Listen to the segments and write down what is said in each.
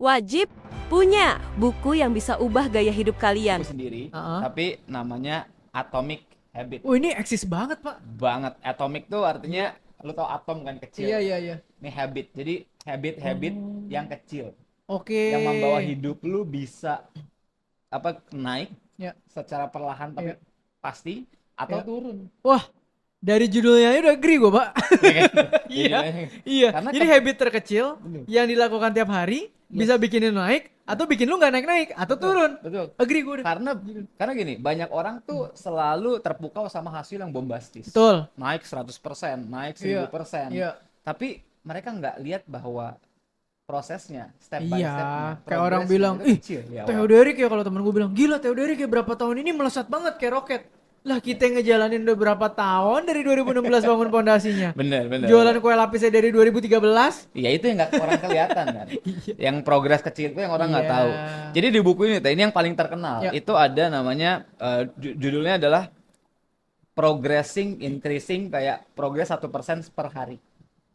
Wajib punya buku yang bisa ubah gaya hidup kalian. Buku sendiri, Uh-uh. tapi namanya Atomic Habit. Oh ini eksis banget pak. Banget. Atomic tuh artinya lu tau atom kan, kecil. Iya. Ini habit. Jadi habit yang kecil Oke. yang membawa hidup lu bisa naik Ya. secara perlahan tapi Ya. pasti atau Ya. turun. Wah, dari judulnya aja udah agree gue pak. Iya. Iya. Karena Jadi habit terkecil Betul. yang dilakukan tiap hari bisa bikinin naik atau bikin lu nggak naik-naik atau turun. Betul. Agree gue. Karena gini, banyak orang tuh selalu terpukau sama hasil yang bombastis. Betul. Naik 100%, naik Iya. 1000%. Iya. Tapi mereka nggak lihat bahwa prosesnya, step by Iya, stepnya, kayak orang progresnya bilang, itu ih, kecil di awal." Theodorik ya kalau temen gue bilang, gila Theodorik ya berapa tahun ini melesat banget kayak roket. Lah kita yang ngejalanin udah berapa tahun dari 2016 bangun pondasinya. Bener. Jualan kue lapisnya dari 2013. Iya, itu yang nggak orang kelihatan kan. Yang progres kecil itu yang orang nggak Iya. tahu. Jadi di buku ini yang paling terkenal Ya. itu ada namanya judulnya adalah Progressing Increasing, kayak progres 1% per hari.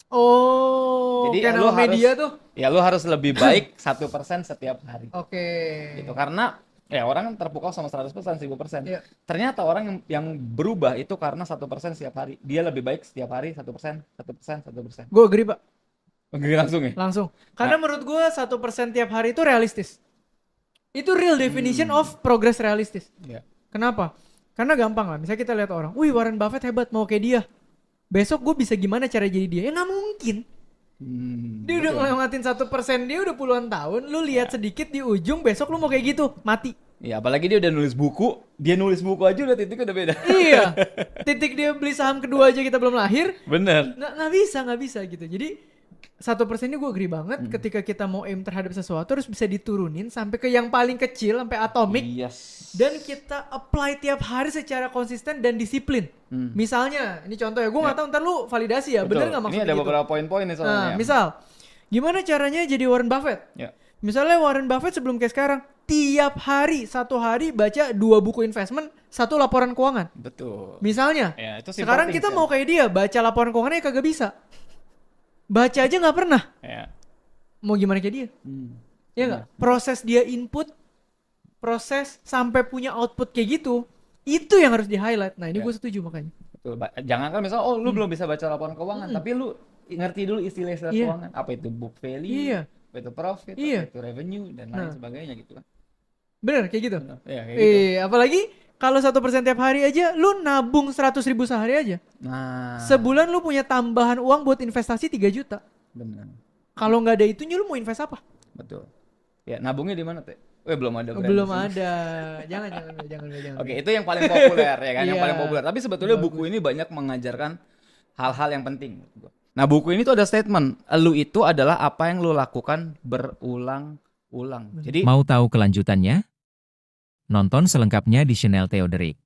Oh, Jadi kayak lu nama media harus tuh. Ya lu harus lebih baik 1% setiap hari. Oke. Gitu. Karena ya orang kan terpukau sama 100%, 1000%. Iya. Ternyata orang yang berubah itu karena 1% setiap hari. Dia lebih baik setiap hari 1%, 1%, 1%. Gue agree pak, Oke, langsung ya. langsung. Karena menurut gue 1% tiap hari itu realistis. Itu real definition of progress realistis. Iya. Kenapa? Karena gampang lah. Misalnya kita lihat orang, wih Warren Buffett hebat, mau kayak dia. Besok gue bisa gimana cara jadi dia? Ya nggak mungkin. Dia udah Betul. ngelewatin 1%, dia udah puluhan tahun. Lu lihat sedikit di ujung, besok lu mau kayak gitu, mati. Ya, apalagi dia udah nulis buku. Dia nulis buku aja udah titiknya udah beda. Iya. Titik dia beli saham kedua aja kita belum lahir. Bener. Nggak bisa gitu. Jadi 1% ini gue agree banget. Ketika kita mau aim terhadap sesuatu harus bisa diturunin sampai ke yang paling kecil, sampai atomik. Yes. Dan kita apply tiap hari secara konsisten dan disiplin. Misalnya, ini contoh ya, gue nggak tahu ntar lu validasi ya, Betul. bener nggak Ini maksudnya ada gitu. beberapa poin-poin nih soalnya. Nah, misal, gimana caranya jadi Warren Buffett? Ya. Misalnya Warren Buffett sebelum kayak sekarang, tiap hari, satu hari baca 2 buku investment, 1 laporan keuangan. Betul. Misalnya, Ya, itu simple sekarang things kita ya. mau kayak dia, baca laporan keuangannya kagak bisa. Baca aja nggak pernah. Ya. Mau gimana kayak dia? Ya nggak? Proses dia input, proses sampai punya output kayak gitu, itu yang harus di highlight. Nah ini Ya. gue setuju makanya. Betul. Jangan kan misalnya, lu belum bisa baca laporan keuangan, tapi lu ngerti dulu istilah-istilah Iya. keuangan. Apa itu book value, Iya. apa itu profit, Iya. apa itu revenue, dan lain Nah. sebagainya gitu kan. Bener kayak gitu. Ya, kayak gitu. Apalagi kalau 1% tiap hari aja, lu nabung 100.000 sehari aja. Nah, Sebulan lu punya tambahan uang buat investasi 3 juta. benar. Kalau nggak ada itunya lu mau invest apa? Betul. Ya, nabungnya di mana, Teh? Belum ada brand Belum di sini. ada. Jangan. Oke, itu yang paling populer ya kan, yang Iya. paling populer. Tapi sebetulnya buku ini banyak mengajarkan hal-hal yang penting. Nah, buku ini tuh ada statement, lu itu adalah apa yang lu lakukan berulang-ulang. Jadi Mau tahu kelanjutannya? Nonton selengkapnya di channel Theodorik.